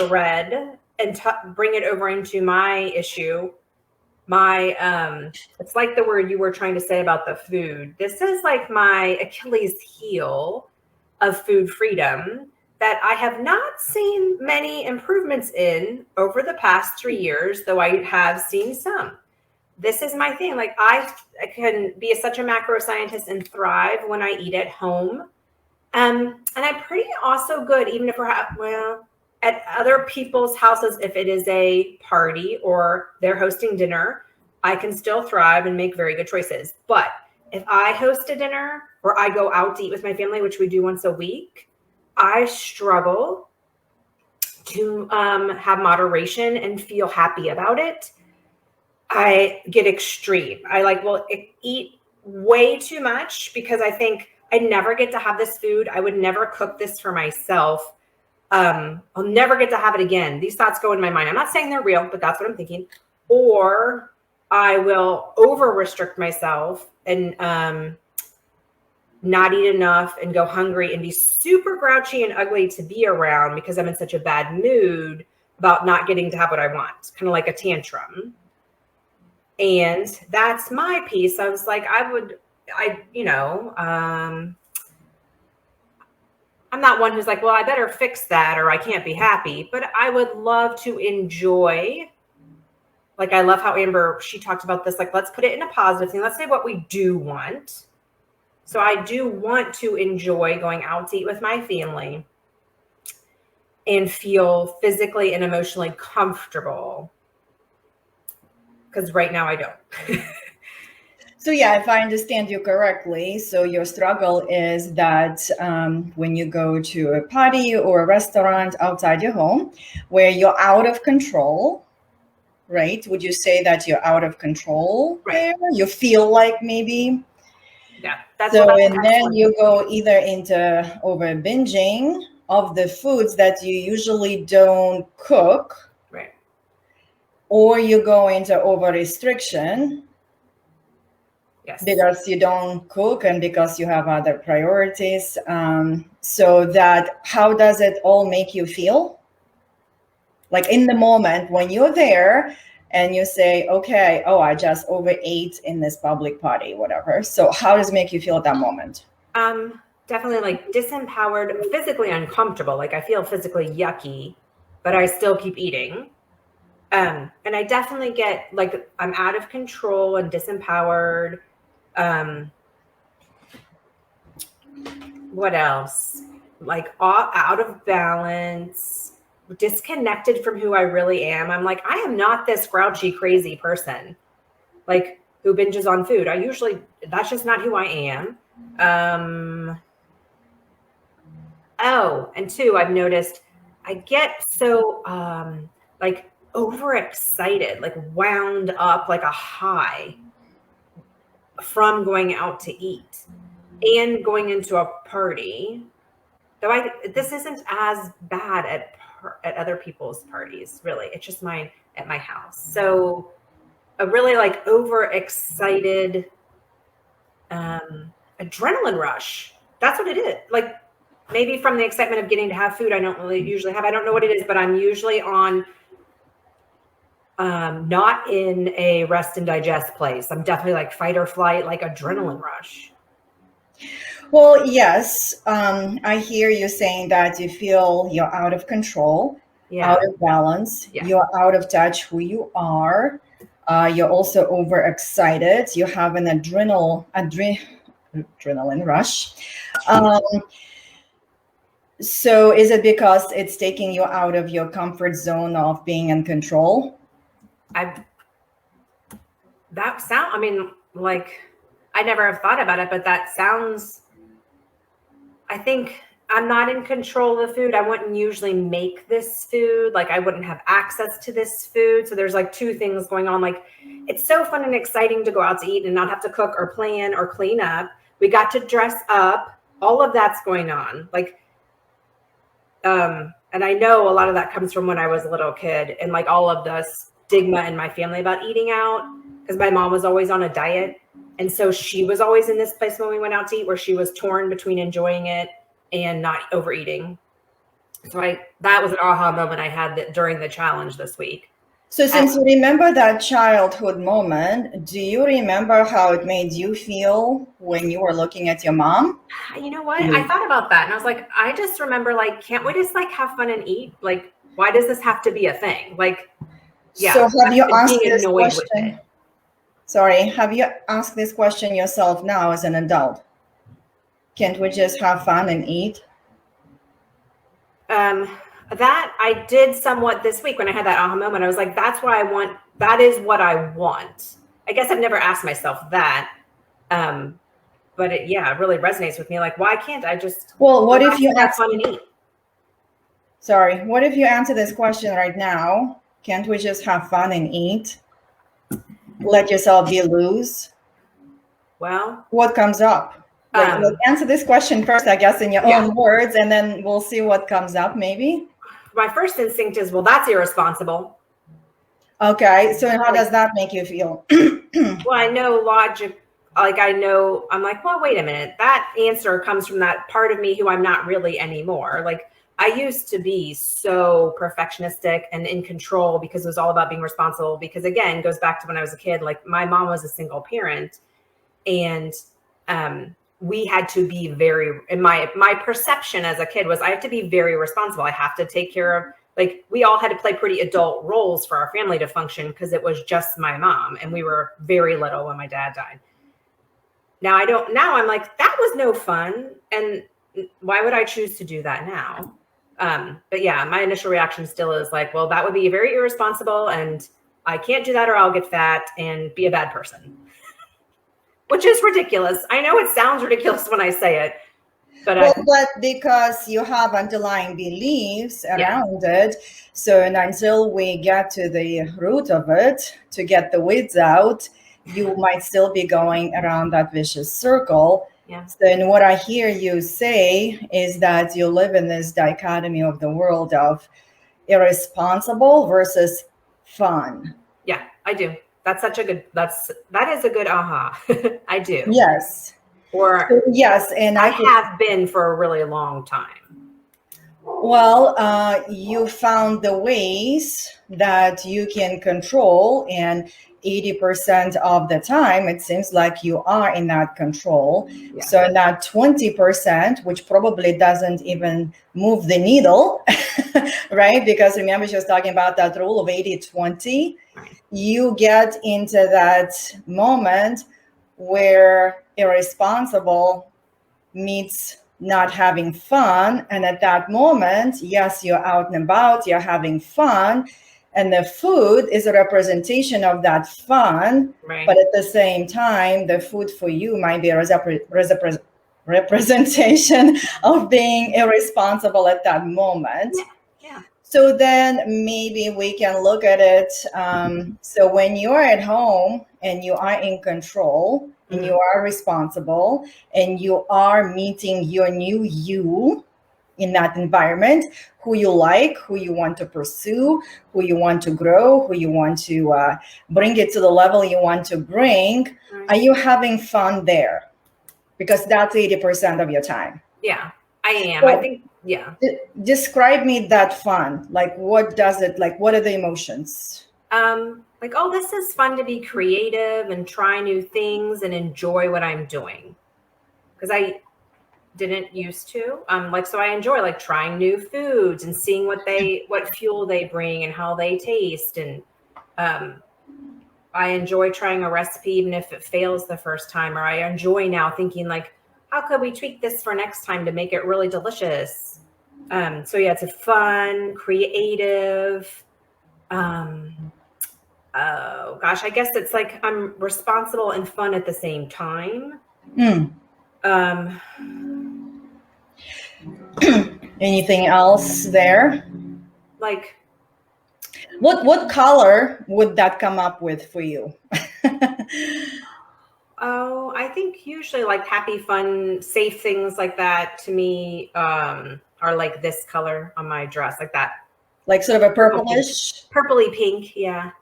thread and bring it over into my issue. It's like the word you were trying to say about the food. This is like my Achilles heel of food freedom that I have not seen many improvements in over the past 3 years, though I have seen some. This is my thing. Like I can be such a macro scientist and thrive when I eat at home. And I'm pretty also good, even if at other people's houses, if it is a party or they're hosting dinner, I can still thrive and make very good choices. But if I host a dinner or I go out to eat with my family, which we do once a week, I struggle to have moderation and feel happy about it. I get extreme. Will eat way too much because I think I never get to have this food. I would never cook this for myself. I'll never get to have it again. These thoughts go in my mind. I'm not saying they're real, but that's what I'm thinking. Or I will over restrict myself and not eat enough and go hungry and be super grouchy and ugly to be around because I'm in such a bad mood about not getting to have what I want, kind of like a tantrum. And that's my piece. I was like, I'm not one who's like, well, I better fix that or I can't be happy, but I would love to enjoy. Like, I love how Amber, she talked about this, like, let's put it in a positive thing. Let's say what we do want. So I do want to enjoy going out to eat with my family and feel physically and emotionally comfortable. Because right now I don't. So yeah, if I understand you correctly, so your struggle is that when you go to a party or a restaurant outside your home where you're out of control, right? Would you say that you're out of control there? You feel like maybe? Yeah. That's so, and then you go either into over binging of the foods that you usually don't cook. Right. Or you go into over restriction. Yes. Because you don't cook and because you have other priorities. So that, how does it all make you feel? Like in the moment when you're there and you say, okay, oh, I just overate in this public party, whatever. So how does it make you feel at that moment? Definitely like disempowered, physically uncomfortable. Like I feel physically yucky, but I still keep eating. And I definitely get like, I'm out of control and disempowered. What else? Like out of balance, disconnected from who I really am. I'm like, I am not this grouchy, crazy person, like who binges on food. That's just not who I am. And two, I've noticed I get so like overexcited, like wound up like a high from going out to eat and going into a party. Though this isn't as bad at other people's parties, really. It's just mine at my house. So a really like overexcited adrenaline rush. That's what it is. Like maybe from the excitement of getting to have food I don't really usually have. I don't know what it is, but I'm usually on not in a rest and digest place. I'm definitely like fight or flight, like adrenaline rush. Well, yes. I hear you saying that you feel you're out of control, out of balance. Yeah. You're out of touch who you are. You're also overexcited. You have an adrenaline rush. So is it because it's taking you out of your comfort zone of being in control? I never have thought about it, but that sounds, I think I'm not in control of the food. I wouldn't usually make this food. Like I wouldn't have access to this food. So there's like two things going on. Like it's so fun and exciting to go out to eat and not have to cook or plan or clean up. We got to dress up. All of that's going on. Like, and I know a lot of that comes from when I was a little kid and like all of the stigma in my family about eating out because my mom was always on a diet. And so she was always in this place when we went out to eat where she was torn between enjoying it and not overeating. So that was an aha moment I had during the challenge this week. So since you remember that childhood moment, do you remember how it made you feel when you were looking at your mom? You know what? I thought about that and I was like, I just remember, like, can't we just like have fun and eat? Like, why does this have to be a thing? Like, So yeah, have you asked being this annoyed with question? it. Sorry, have you asked this question yourself now as an adult? Can't we just have fun and eat? That I did somewhat this week when I had that aha moment. I was like, that's what I want. That is what I want. I guess I've never asked myself that. But it really resonates with me. Like, why can't I just Well, what if you have fun and eat? Sorry, what if you answer this question right now? Can't we just have fun and eat? Let yourself be loose? Well, what comes up? Like, let's answer this question first, I guess, in your own words, and then we'll see what comes up, maybe. My first instinct is, well, that's irresponsible. Okay, so how does that make you feel? Well, I know logic. Like, I'm like, well, wait a minute. That answer comes from that part of me who I'm not really anymore. Like, I used to be so perfectionistic and in control because it was all about being responsible. Because again, goes back to when I was a kid. Like, my mom was a single parent, and we had to be very. And my perception as a kid was I have to be very responsible. I have to take care of. Like, we all had to play pretty adult roles for our family to function because it was just my mom, and we were very little when my dad died. Now I'm like, that was no fun, and why would I choose to do that now? But yeah, my initial reaction still is like, well, that would be very irresponsible, and I can't do that or I'll get fat and be a bad person, which is ridiculous. I know it sounds ridiculous when I say it, but but because you have underlying beliefs around it, so and until we get to the root of it, to get the weeds out, you might still be going around that vicious circle. Yeah. So, and what I hear you say is that you live in this dichotomy of the world of irresponsible versus fun. Yeah, I do. That is a good aha. I do. Yes. Or yes, and I have been for a really long time. Well, you found the ways that you can control, and 80% of the time, it seems like you are in that control. Yeah. So that 20%, which probably doesn't even move the needle, right? Because remember, she was talking about that rule of 80-20. Right. You get into that moment where irresponsible meets not having fun. And at that moment, yes, you're out and about, you're having fun. And the food is a representation of that fun. Right. But at the same time, the food for you might be a representation of being irresponsible at that moment. Yeah. So then maybe we can look at it. So when you're at home and you are in control, and you are responsible, and you are meeting your new you in that environment, who you like, who you want to pursue, who you want to grow, who you want to bring it to the level you want to bring, are you having fun there? Because that's 80% of your time. Yeah, I am. So, I think, yeah. Describe me that fun. Like, what does it, like, what are the emotions? Like, oh, this is fun to be creative and try new things and enjoy what I'm doing. Because I didn't used to. So I enjoy like trying new foods and seeing what fuel they bring and how they taste. And I enjoy trying a recipe even if it fails the first time, or I enjoy now thinking like, how could we tweak this for next time to make it really delicious? So yeah, it's a fun, creative, oh gosh, I guess it's like I'm responsible and fun at the same time. Anything else there? Like, what color would that come up with for you? Oh, I think usually like happy, fun, safe things like that to me are like this color on my dress, like that. Like sort of a purplish? Purpley pink, yeah.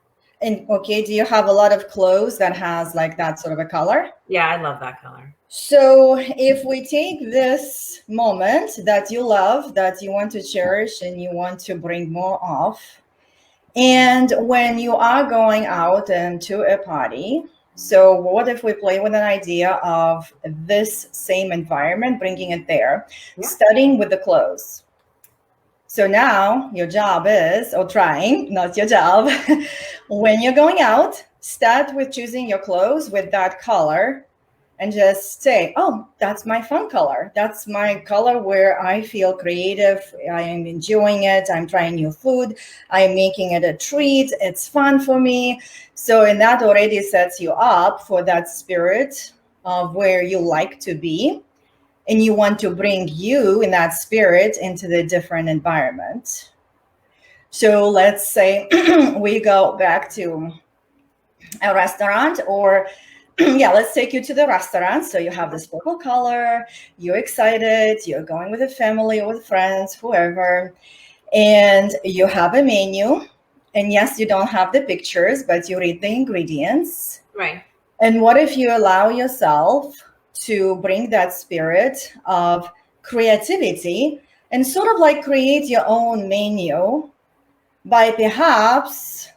And okay, do you have a lot of clothes that has like that sort of a color? Yeah, I love that color. So if we take this moment that you love, that you want to cherish and you want to bring more of, and when you are going out into a party, so what if we play with an idea of this same environment, bringing it there, Yeah. starting with the clothes. So now your job is, or trying, not your job, when you're going out, start with choosing your clothes with that color and just say, oh, that's my fun color. That's my color where I feel creative. I am enjoying it. I'm trying new food. I'm making it a treat. It's fun for me. So, and that already sets you up for that spirit of where you like to be. And you want to bring you in that spirit into the different environment. So let's say we go back to a restaurant, or yeah, let's take you to the restaurant. So you have this purple color, you're excited, you're going with a family or with friends, whoever, and you have a menu. And yes, you don't have the pictures, but you read the ingredients. Right. And what if you allow yourself to bring that spirit of creativity and sort of like create your own menu by perhaps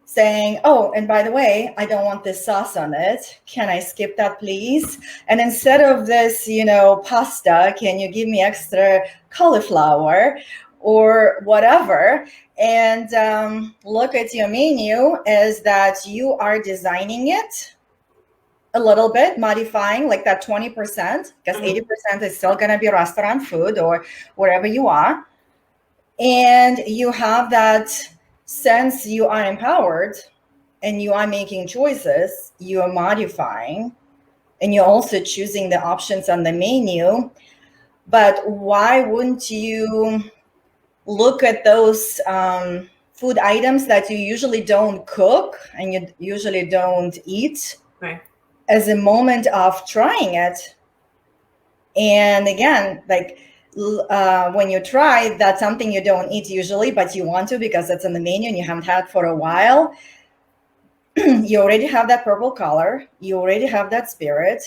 saying, oh, and by the way, I don't want this sauce on it. Can I skip that, please? And instead of this, pasta, can you give me extra cauliflower or whatever? And look at your menu as that you are designing it a little bit, modifying like that 20%, because 80% is still going to be restaurant food or wherever you are. And you have that sense you are empowered and you are making choices, you are modifying, and you're also choosing the options on the menu. But why wouldn't you look at those food items that you usually don't cook and you usually don't eat? Right. As a moment of trying it? And again, like when you try, that's something you don't eat usually, but you want to because it's on the menu and you haven't had for a while. You already have that purple color, you already have that spirit,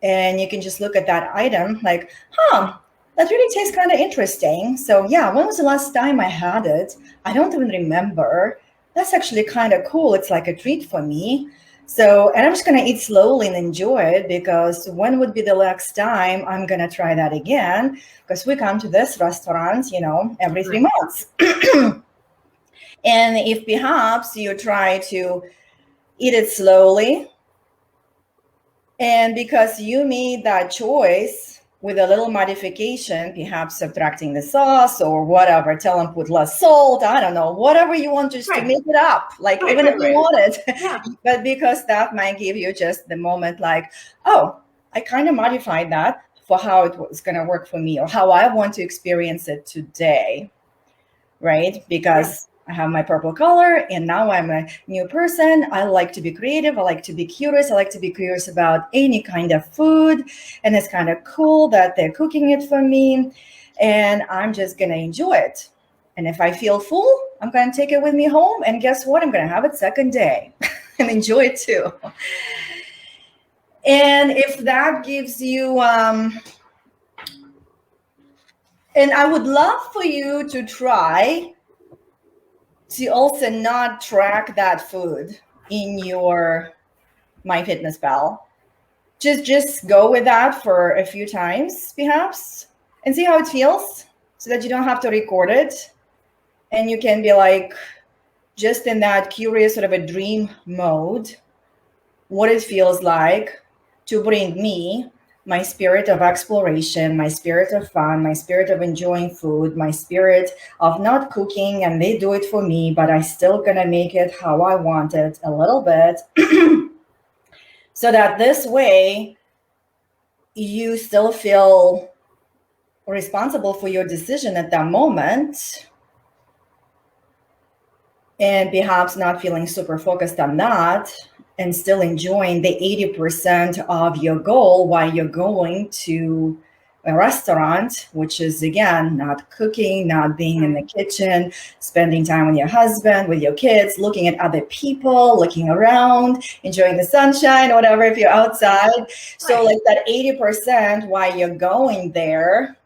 and you can just look at that item like, that really tastes kind of interesting. So yeah, when was the last time I had it? I don't even remember. That's actually kind of cool. It's like a treat for me. So, and I'm just going to eat slowly and enjoy it, because when would be the next time I'm going to try that again? Because we come to this restaurant, every 3 months. And if perhaps you try to eat it slowly, and because you made that choice with a little modification, perhaps subtracting the sauce or whatever, tell them put less salt, I don't know, whatever you want, just to make it up, like even if you want it. Yeah. But because that might give you just the moment like, oh, I kind of modified that for how it was going to work for me or how I want to experience it today, right? Because I have my purple color and now I'm a new person. I like to be creative. I like to be curious. I like to be curious about any kind of food. And it's kind of cool that they're cooking it for me. And I'm just going to enjoy it. And if I feel full, I'm going to take it with me home. And guess what? I'm going to have it second day and enjoy it too. And if that gives you, and I would love for you to try to also not track that food in your MyFitnessPal. Just go with that for a few times, perhaps, and see how it feels, so that you don't have to record it, and you can be like just in that curious sort of a dream mode, what it feels like to bring me my spirit of exploration, my spirit of fun, my spirit of enjoying food, my spirit of not cooking and they do it for me, but I still gonna make it how I want it a little bit. So that this way you still feel responsible for your decision at that moment, and perhaps not feeling super focused on that, and still enjoying the 80% of your goal while you're going to a restaurant, which is again not cooking, not being in the kitchen, spending time with your husband, with your kids, looking at other people, looking around, enjoying the sunshine, whatever, if you're outside. So like that 80% why you're going there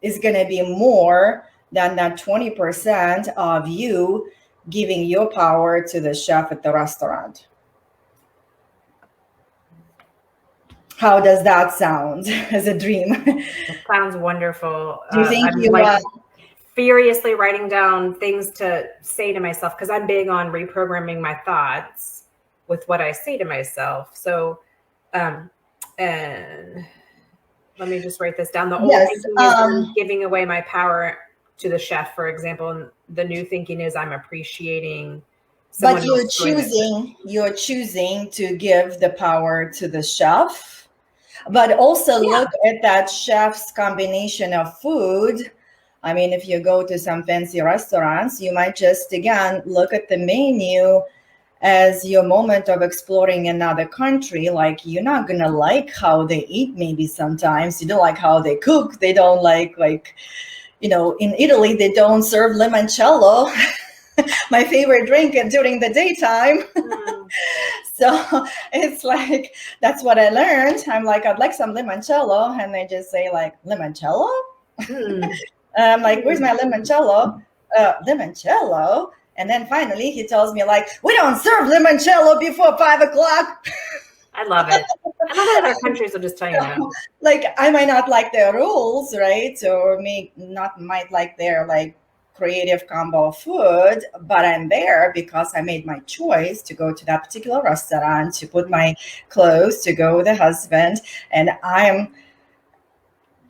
is going to be more than that 20% of you giving your power to the chef at the restaurant. How does that sound as a dream? It sounds wonderful. Do you think I'm you like furiously writing down things to say to myself, because I'm big on reprogramming my thoughts with what I say to myself. So, and let me just write this down. The old thinking is I'm giving away my power to the chef, for example, and the new thinking is I'm appreciating. But you're choosing to give the power to the chef, but also look at that chef's combination of food. I mean, if you go to some fancy restaurants, you might just, again, look at the menu as your moment of exploring another country. Like, you're not going to like how they eat, maybe sometimes. You don't like how they cook. They don't like, you know, in Italy, they don't serve limoncello. My favorite drink during the daytime. So it's like, that's what I learned. I'm like, I'd like some limoncello. And they just say like, limoncello? I'm like, where's my limoncello? Limoncello? And then finally he tells me like, we don't serve limoncello before 5 o'clock. I love it. I love that other countries will just tell you no. Like, I might not like their rules, right? Or might like their like creative combo of food, but I'm there because I made my choice to go to that particular restaurant, to put my clothes, to go with a husband. And I'm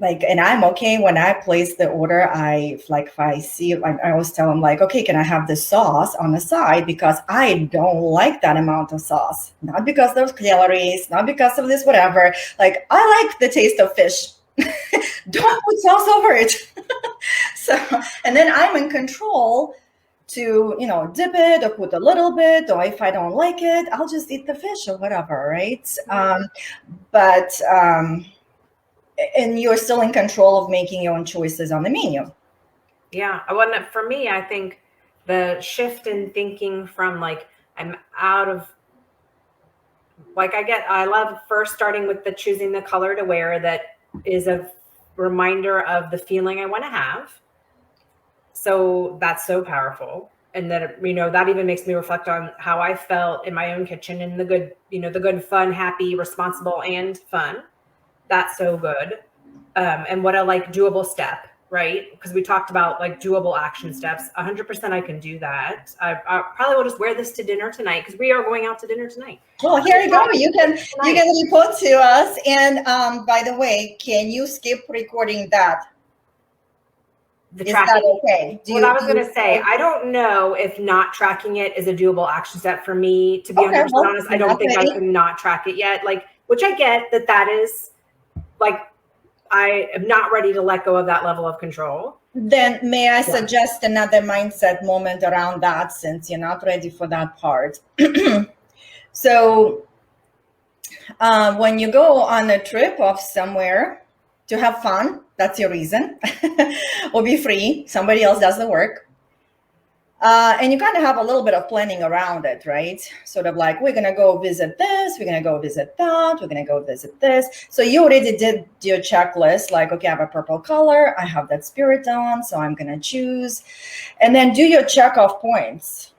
okay when I place the order. If I see, I always tell them like, okay, can I have the sauce on the side? Because I don't like that amount of sauce. Not because of those calories, not because of this, whatever. Like, I like the taste of fish. Don't put sauce over it. So, and then I'm in control to, you know, dip it or put a little bit, or if I don't like it, I'll just eat the fish or whatever, right? And you're still in control of making your own choices on the menu. Yeah. Well, for me, I think the shift in thinking from like, I'm out of, like, I love first starting with the choosing the color to wear that is a reminder of the feeling I want to have. So that's so powerful. And that, you know, that even makes me reflect on how I felt in my own kitchen and the good, you know, the good, fun, happy, responsible, and fun. That's so good. And what a like doable step, right? Because we talked about like doable action steps. 100% I can do that. I probably will just wear this to dinner tonight because we are going out to dinner tonight. Well, here you go. You can report to us. And by the way, can you skip recording that? Is that okay? I was going to say, I don't know if not tracking it is a doable action step for me. To be 100% honest, I don't think I can not track it yet. Like, which I get that is like, I am not ready to let go of that level of control. Then may I suggest another mindset moment around that, since you're not ready for that part? So when you go on a trip of somewhere to have fun, that's your reason, or be free, somebody else does the work. And you kind of have a little bit of planning around it, right? Sort of like, we're going to go visit this, we're going to go visit that, we're going to go visit this. So you already did your checklist, like, okay, I have a purple color, I have that spirit on, so I'm going to choose. And then do your check off points.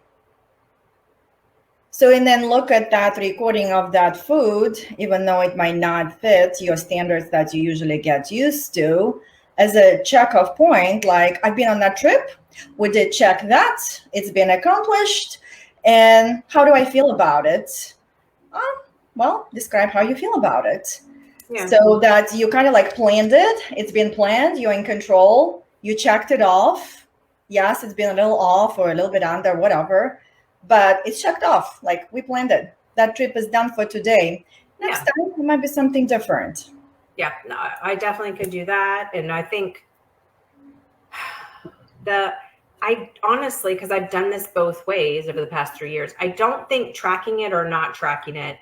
So, and then look at that recording of that food, even though it might not fit your standards that you usually get used to, as a check off point, like, I've been on that trip, we did check that, it's been accomplished, and how do I feel about it? Well, describe how you feel about it. Yeah. So that you kind of like planned it, it's been planned, you're in control, you checked it off. Yes, it's been a little off or a little bit under, whatever, but it's checked off, like, we planned it. That trip is done for today. Next time, it might be something different. Yeah, no, I definitely could do that. And I think I honestly, because I've done this both ways over the past 3 years, I don't think tracking it or not tracking it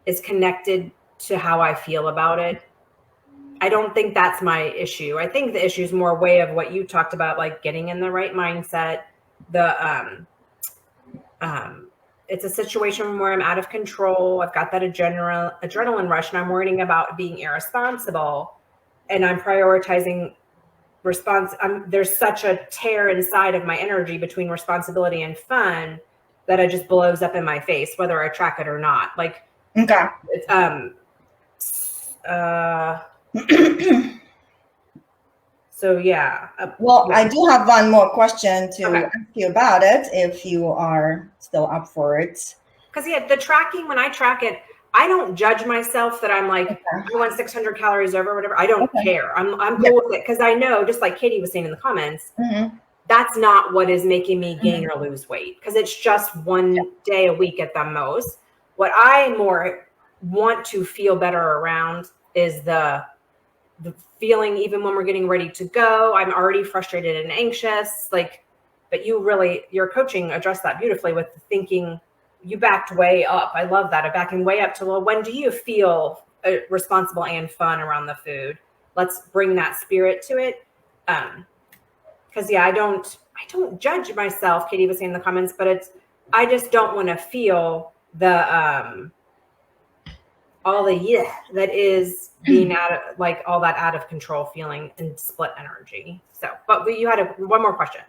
is connected to how I feel about it. I don't think that's my issue. I think the issue is more way of what you talked about, like getting in the right mindset. The it's a situation where I'm out of control. I've got that adrenaline rush, and I'm worrying about being irresponsible, and I'm prioritizing response. There's such a tear inside of my energy between responsibility and fun that it just blows up in my face, whether I track it or not. Like, Okay. it's, so yeah. Well, Yeah. I do have one more question to Okay. ask you about it if you are still up for it. Because the tracking, when I track it, I don't judge myself that I'm like, I want 600 calories over, whatever. I don't care. I'm cool with it because I know, just like Katie was saying in the comments, that's not what is making me gain or lose weight, because it's just one day a week at the most. What I more want to feel better around is the feeling, even when we're getting ready to go, I'm already frustrated and anxious. Like, but your coaching addressed that beautifully with the thinking. You backed way up. I love that. Backing way up to, well, when do you feel responsible and fun around the food? Let's bring that spirit to it. Because I don't judge myself. Katie was saying in the comments, but I just don't want to feel the all the that is being all that out of control feeling and split energy. So, but you had one more question.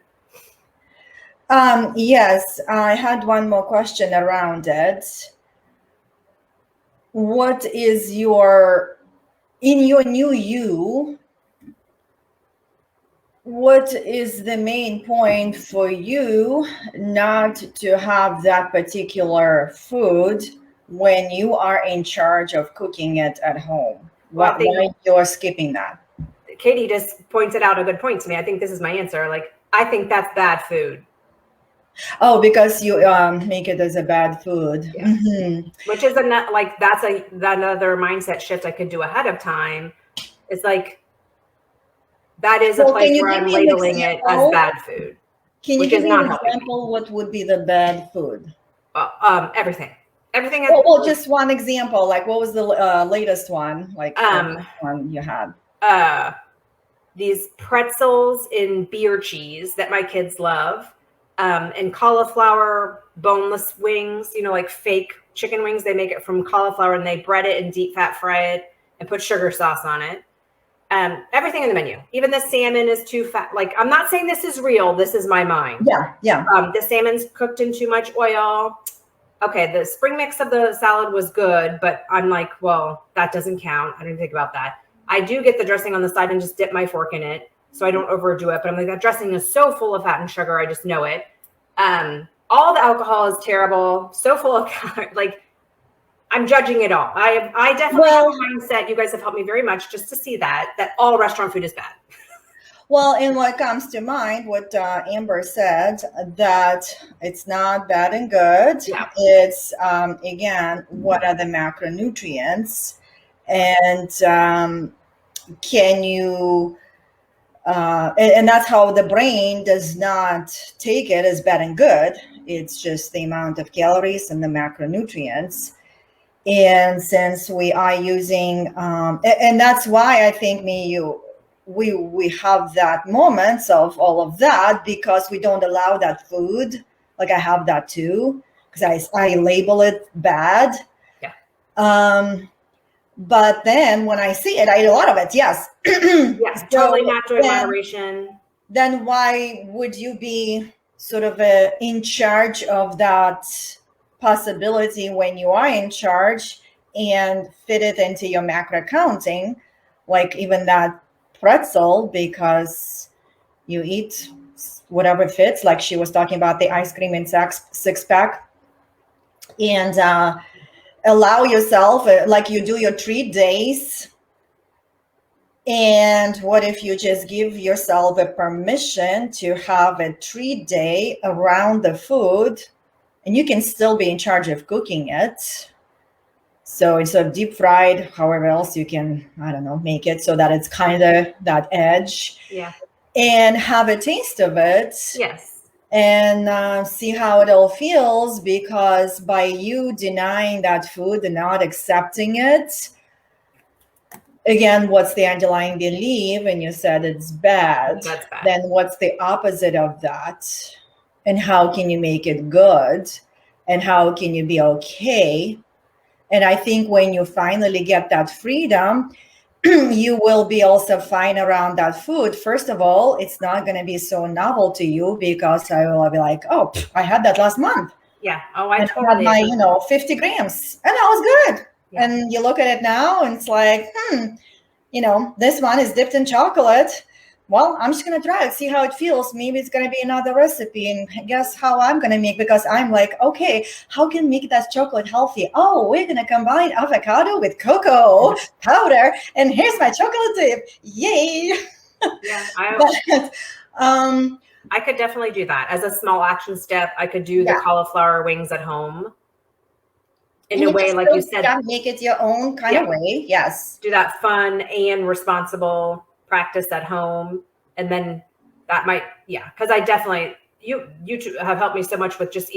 Yes, I had one more question around it. What is in your new you, what is the main point for you not to have that particular food when you are in charge of cooking it at home? Why you're skipping that? Katie just pointed out a good point to me. I think this is my answer. Like, I think that's bad food. Oh, because you make it as a bad food. Yeah. Which is that's another mindset shift I could do ahead of time. It's like, that is a place where I'm labeling it as bad food. Can you give me an example? What would be the bad food? Everything. Well, just one example. Like, what was the latest one? Like, one you had? These pretzels in beer cheese that my kids love, and cauliflower boneless wings. Like fake chicken wings. They make it from cauliflower and they bread it and deep fat fry it and put sugar sauce on it. Everything in the menu, even the salmon is too fat. Like, I'm not saying this is real. This is my mind. Yeah. The salmon's cooked in too much oil. Okay, the spring mix of the salad was good, but I'm like, well, that doesn't count. I didn't think about that. I do get the dressing on the side and just dip my fork in it, so I don't overdo it. But I'm like, that dressing is so full of fat and sugar. I just know it. All the alcohol is terrible. So full of like, I'm judging it all. I definitely have a mindset. You guys have helped me very much just to see that all restaurant food is bad. Well, and what comes to mind, what Amber said, that it's not bad and good. Yeah. It's, again, what are the macronutrients? And can you, and that's how the brain does not take it as bad and good. It's just the amount of calories and the macronutrients. And since we are using, and that's why I think we have that moments of all of that, because we don't allow that food. Like, I have that too, because I label it bad. Yeah. But then when I see it, I eat a lot of it. Yes. Yes. Totally not doing moderation. Then why would you be sort of in charge of that possibility when you are in charge and fit it into your macro counting, like even that pretzel, because you eat whatever fits, like she was talking about the ice cream in six pack, and allow yourself, like you do your treat days. And what if you just give yourself a permission to have a treat day around the food, and you can still be in charge of cooking it. So it's a deep fried, however else you can, I don't know, make it so that it's kind of that edge. Yeah. And have a taste of it. Yes. And see how it all feels, because by you denying that food and not accepting it, again, what's the underlying belief? And you said it's bad. That's bad. Then what's the opposite of that? And how can you make it good? And how can you be okay? And I think when you finally get that freedom, you will be also fine around that food. First of all, it's not going to be so novel to you because I will be like, oh, I had that last month. Yeah. Oh, I and totally I had agree. my, 50 grams, and that was good. Yeah. And you look at it now, and it's like, this one is dipped in chocolate. Well, I'm just going to try it, see how it feels. Maybe it's going to be another recipe. And guess how I'm going to make, because I'm like, okay, how can we make that chocolate healthy? Oh, we're going to combine avocado with cocoa powder. And here's my chocolate dip. Yay. Yeah. But, I could definitely do that as a small action step. I could do the cauliflower wings at home in a way, like you said. Make it your own kind of way. Yes. Do that fun and responsible practice at home. And then that might, because I definitely, you two have helped me so much with just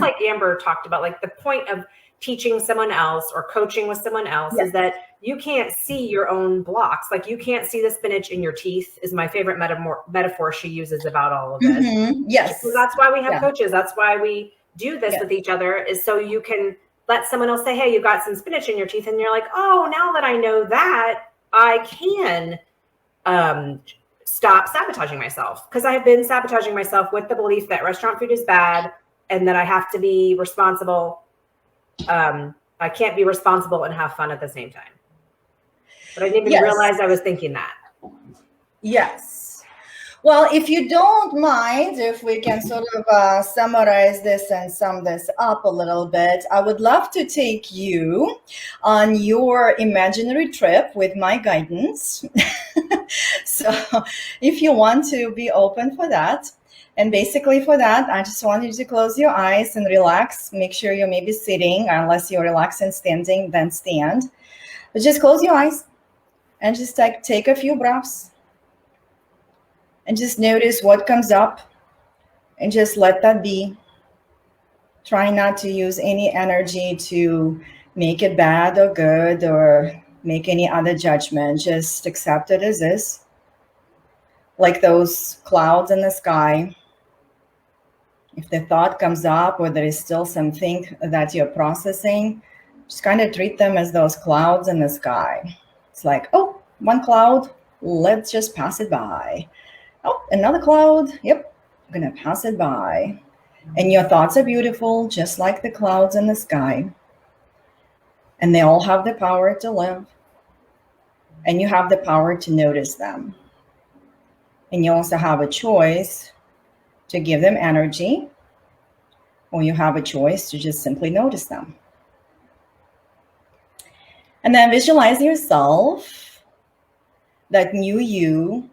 like Amber talked about, like the point of teaching someone else or coaching with someone else is that you can't see your own blocks. Like you can't see the spinach in your teeth is my favorite metaphor she uses about all of this. Yes. So that's why we have coaches. That's why we do this with each other, is so you can let someone else say, hey, you've got some spinach in your teeth. And you're like, oh, now that I know that, I can stop sabotaging myself. Because I've been sabotaging myself with the belief that restaurant food is bad and that I have to be responsible. I can't be responsible and have fun at the same time. But I didn't even realize I was thinking that. Yes. Well, if you don't mind, if we can sort of summarize this and sum this up a little bit, I would love to take you on your imaginary trip with my guidance. So if you want to be open for that. And basically for that, I just want you to close your eyes and relax. Make sure you're maybe sitting, unless you're relaxed and standing, then stand. But just close your eyes and just take a few breaths. And just notice what comes up and just let that be. Try not to use any energy to make it bad or good or make any other judgment. Just accept it as is. Like those clouds in the sky. If the thought comes up or there is still something that you're processing, just kind of treat them as those clouds in the sky. It's like, oh, one cloud, let's just pass it by. Oh, another cloud, yep, I'm going to pass it by. And your thoughts are beautiful, just like the clouds in the sky. And they all have the power to live. And you have the power to notice them. And you also have a choice to give them energy, or you have a choice to just simply notice them. And then visualize yourself, that new you,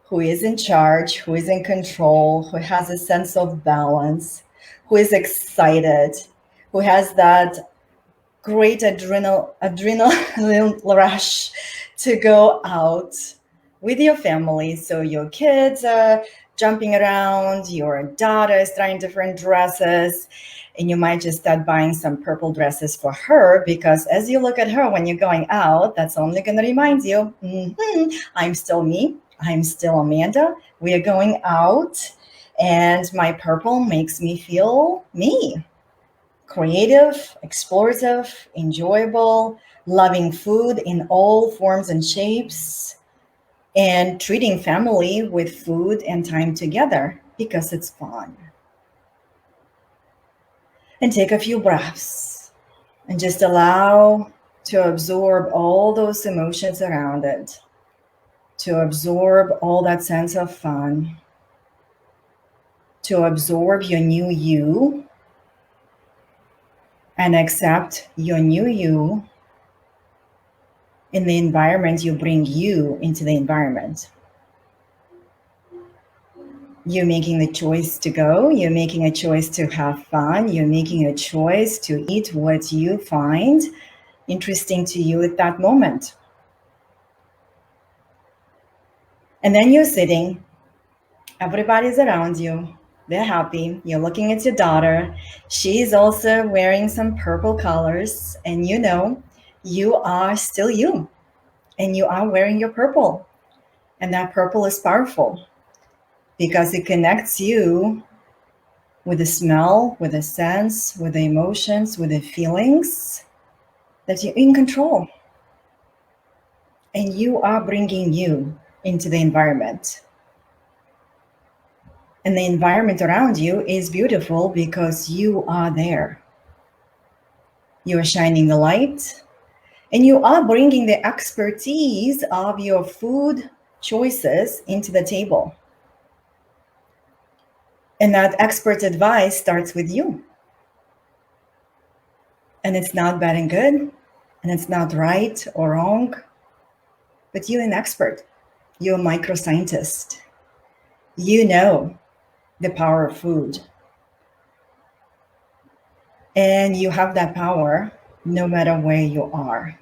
who is in charge, who is in control, who has a sense of balance, who is excited, who has that great adrenal rush to go out with your family. So your kids are jumping around, your daughter is trying different dresses, and you might just start buying some purple dresses for her, because as you look at her when you're going out, that's only going to remind you, I'm still me, I'm still Amanda, we are going out, and my purple makes me feel me. Creative, explorative, enjoyable, loving food in all forms and shapes, and treating family with food and time together because it's fun. And take a few breaths and just allow to absorb all those emotions around it, to absorb all that sense of fun, to absorb your new you and accept your new you in the environment. You bring you into the environment. You're making the choice to go. You're making a choice to have fun. You're making a choice to eat what you find interesting to you at that moment. And then you're sitting. Everybody's around you. They're happy. You're looking at your daughter. She's also wearing some purple colors. And You are still you, and you are wearing your purple. And that purple is powerful because it connects you with the smell, with the sense, with the emotions, with the feelings that you're in control. And you are bringing you into the environment. And the environment around you is beautiful because you are there. You are shining the light, and you are bringing the expertise of your food choices into the table. And that expert advice starts with you. And it's not bad and good, and it's not right or wrong, but you're an expert. You're a microscientist. You know the power of food. And you have that power no matter where you are.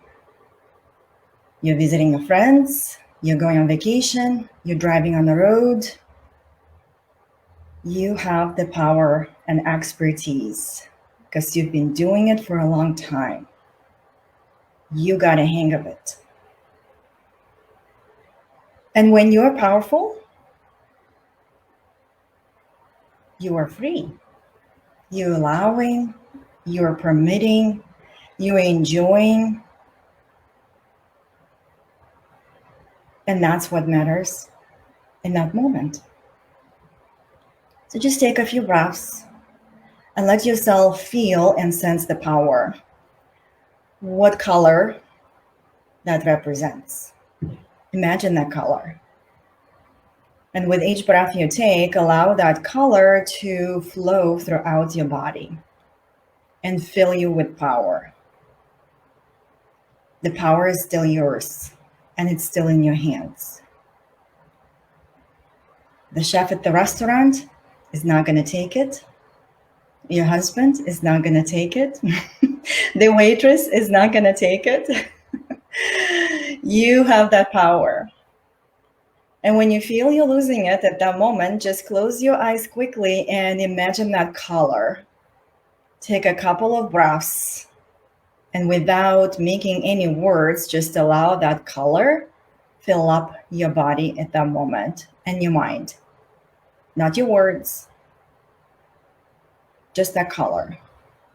You're visiting your friends, you're going on vacation, you're driving on the road. You have the power and expertise because you've been doing it for a long time. You got a hang of it. And when you're powerful, you are free. You're allowing, you're permitting, you're enjoying. And that's what matters in that moment. So just take a few breaths and let yourself feel and sense the power. What color that represents. Imagine that color. And with each breath you take, allow that color to flow throughout your body and fill you with power. The power is still yours, and it's still in your hands. The chef at the restaurant is not going to take it. Your husband is not going to take it. The waitress is not going to take it. You have that power. And when you feel you're losing it at that moment, just close your eyes quickly and imagine that color. Take a couple of breaths, and without making any words, just allow that color fill up your body at that moment and your mind. Not your words, just that color.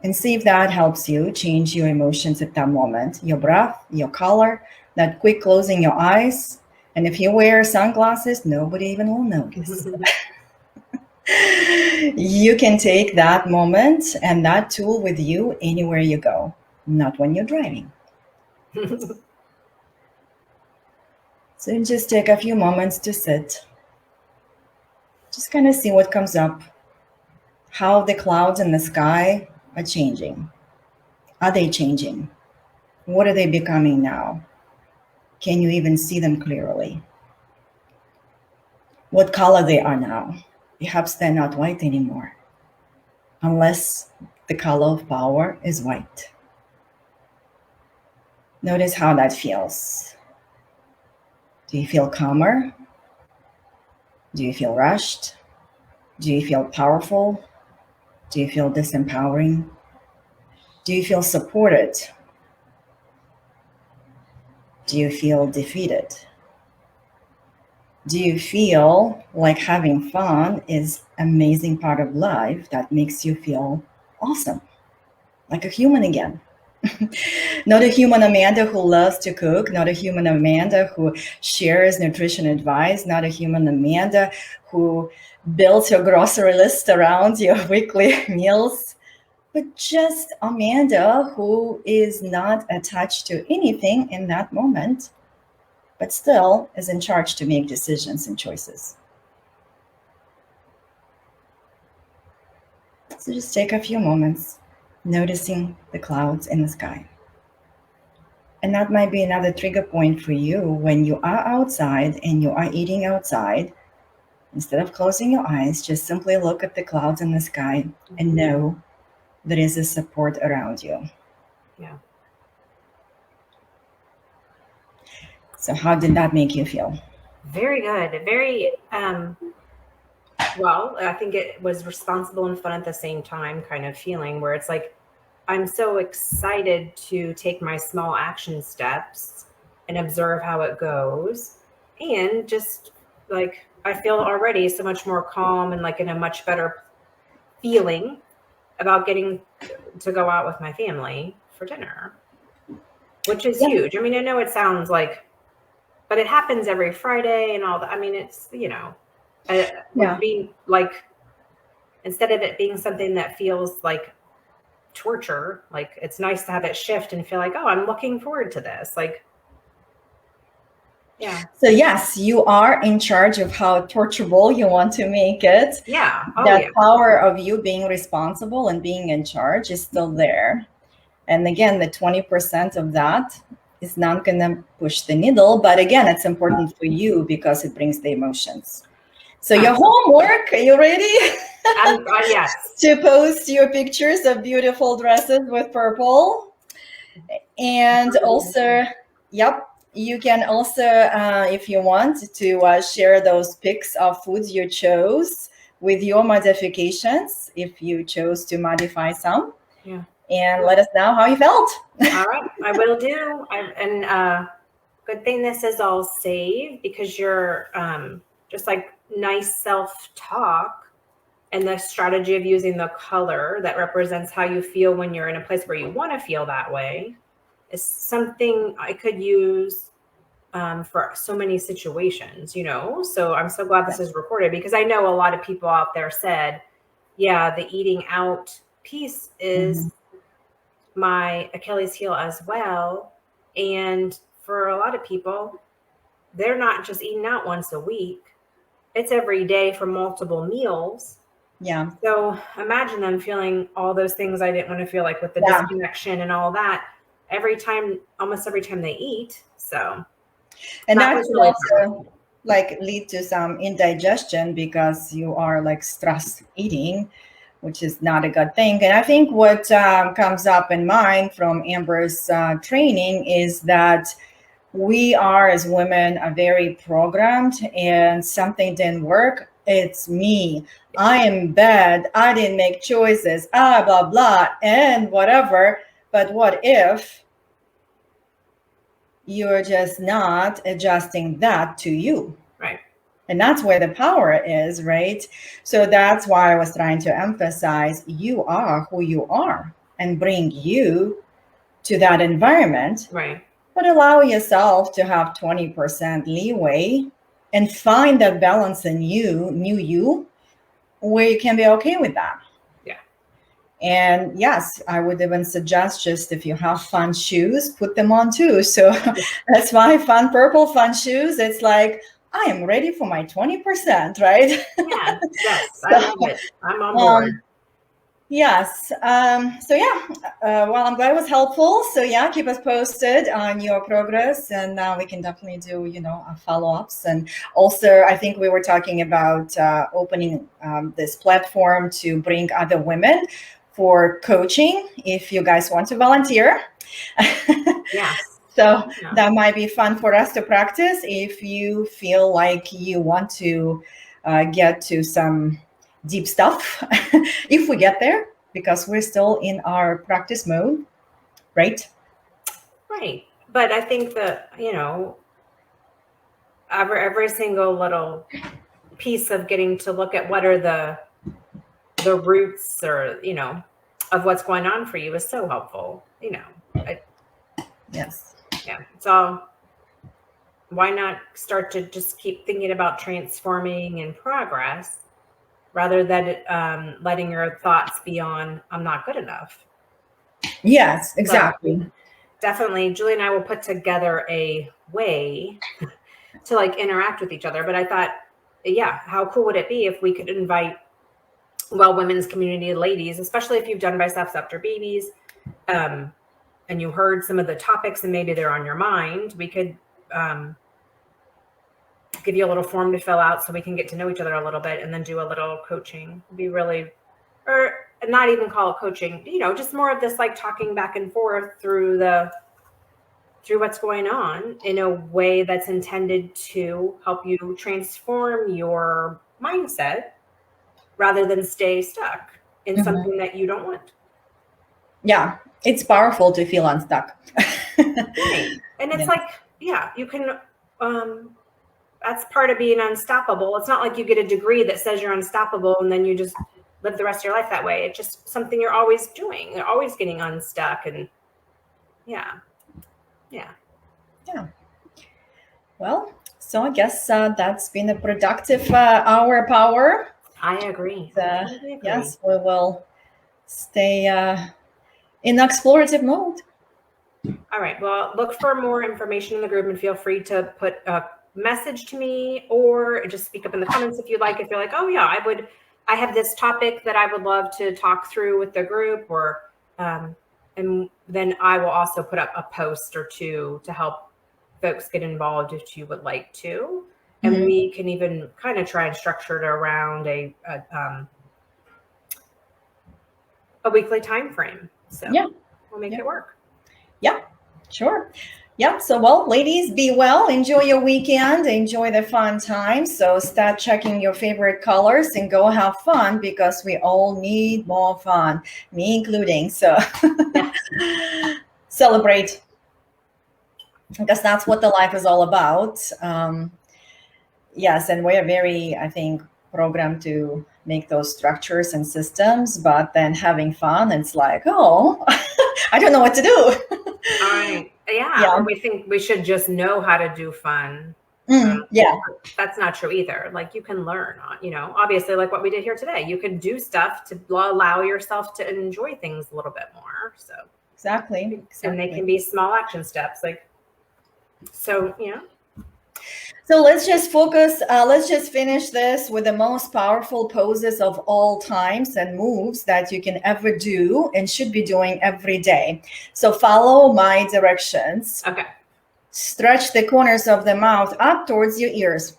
And see if that helps you change your emotions at that moment. Your breath, your color, that quick closing your eyes. And if you wear sunglasses, nobody even will notice. You can take that moment and that tool with you anywhere you go, not when you're driving. So just take a few moments to sit. Just kind of see what comes up, how the clouds in the sky are changing. Are they changing? What are they becoming now? Can you even see them clearly? What color they are now? Perhaps they're not white anymore, unless the color of power is white. Notice how that feels. Do you feel calmer? Do you feel rushed? Do you feel powerful? Do you feel disempowering? Do you feel supported? Do you feel defeated? Do you feel like having fun is an amazing part of life that makes you feel awesome, like a human again? Not a human Amanda who loves to cook, not a human Amanda who shares nutrition advice, not a human Amanda who builds your grocery list around your weekly meals, but just Amanda who is not attached to anything in that moment, but still is in charge to make decisions and choices. So just take a few moments noticing the clouds in the sky. And that might be another trigger point for you when you are outside and you are eating outside. Instead of closing your eyes, just simply look at the clouds in the sky and know there is a support around you. Yeah. So how did that make you feel? Very good. Very, well, I think it was responsible and fun at the same time kind of feeling where it's like, I'm so excited to take my small action steps and observe how it goes. And just like, I feel already so much more calm and like in a much better feeling about getting to go out with my family for dinner, which is Yeah. huge. I mean, I know it sounds like, but it happens every Friday and all that. I mean, it's, would Yeah. be like, instead of it being something that feels like torture, like it's nice to have it shift and feel like, oh, I'm looking forward to this. Like, yeah. So yes, you are in charge of how torturable you want to make it. Yeah. Oh, That yeah. power of you being responsible and being in charge is still there. And again, the 20% of that is not going to push the needle. But again, it's important for you because it brings the emotions. So your homework, are you ready? Yes. To post your pictures of beautiful dresses with purple. And also, yep, you can also, if you want to share those pics of foods you chose with your modifications, if you chose to modify some. Yeah. And let us know how you felt. All right. I will do. Good thing this is all saved, because you're just like nice self-talk and the strategy of using the color that represents how you feel when you're in a place where you want to feel that way is something I could use for so many situations, So I'm so glad this is recorded, because I know a lot of people out there said, yeah, the eating out piece is my Achilles heel as well. And for a lot of people, they're not just eating out once a week. It's every day for multiple meals. Yeah. So imagine them feeling all those things I didn't want to feel, like with the disconnection and all that, almost every time they eat. So, and that could really also like lead to some indigestion because you are like stress eating, which is not a good thing. And I think what comes up in mind from Amber's training is that we are, as women, are very programmed, and something didn't work. It's me. I am bad. I didn't make choices. Blah, blah, and whatever. But what if you're just not adjusting that to you? Right. And that's where the power is, right? So that's why I was trying to emphasize you are who you are and bring you to that environment. Right. But allow yourself to have 20% leeway and find that balance in you, where you can be okay with that. Yeah. And yes, I would even suggest, just if you have fun shoes, put them on too. So that's why fun purple fun shoes. It's like, I am ready for my 20%, right? Yeah. Yes. I love it. I'm on board. Yes. So yeah, well, I'm glad it was helpful. So yeah, keep us posted on your progress, and we can definitely do, follow-ups. And also, I think we were talking about opening this platform to bring other women for coaching, if you guys want to volunteer. Yes. So that might be fun for us to practice if you feel like you want to get to some deep stuff if we get there, because we're still in our practice mode, right? Right. But I think that, every single little piece of getting to look at what are the roots, or, of what's going on for you is so helpful, Yes. Yeah. So why not start to just keep thinking about transforming and progress, rather than letting your thoughts be on, I'm not good enough. Yes, exactly. So definitely, Julie and I will put together a way to like interact with each other. But I thought, yeah, how cool would it be if we could invite women's community ladies, especially if you've done biceps after babies, and you heard some of the topics and maybe they're on your mind. We could give you a little form to fill out so we can get to know each other a little bit, and then do a little coaching. Be really, or not even call it coaching, just more of this like talking back and forth through what's going on in a way that's intended to help you transform your mindset rather than stay stuck in something that you don't want. Yeah, it's powerful to feel unstuck. Right. And it's like, yeah, you can, that's part of being unstoppable. It's not like you get a degree that says you're unstoppable and then you just live the rest of your life that way. It's just something you're always doing. You're always getting unstuck. And yeah. Well, so I guess that's been a productive hour power. I agree. I totally agree. Yes, we will stay in explorative mode. All right. Well, look for more information in the group and feel free to put a message to me or just speak up in the comments if you'd like. If you're like, oh yeah, I have this topic that I would love to talk through with the group, or and then I will also put up a post or two to help folks get involved if you would like to. And we can even kind of try and structure it around a weekly time frame. So yeah, we'll make it work. Yeah, sure. Yep. So, well, ladies, be well. Enjoy your weekend. Enjoy the fun time. So start checking your favorite colors and go have fun, because we all need more fun, me including. So celebrate, because that's what the life is all about. Yes. And we're very, I think, programmed to make those structures and systems, but then having fun, it's like, oh, I don't know what to do. Yeah. Or we think we should just know how to do fun. Yeah. That's not true either. Like, you can learn, obviously, like what we did here today, you can do stuff to allow yourself to enjoy things a little bit more. So exactly. And they can be small action steps. So let's just focus. Let's just finish this with the most powerful poses of all times and moves that you can ever do and should be doing every day. So follow my directions. Okay. Stretch the corners of the mouth up towards your ears.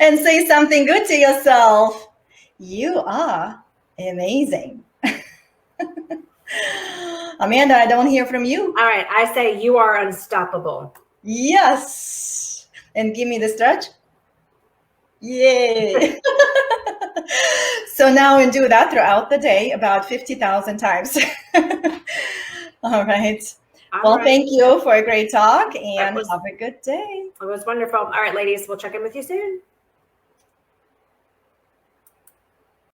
And say something good to yourself. You are amazing. Amanda, I don't hear from you. All right. I say you are unstoppable. Yes. And give me the stretch. Yay. So now and do that throughout the day about 50,000 times. All right. Thank you for a great talk, and have a good day. It was wonderful. All right, ladies, we'll check in with you soon.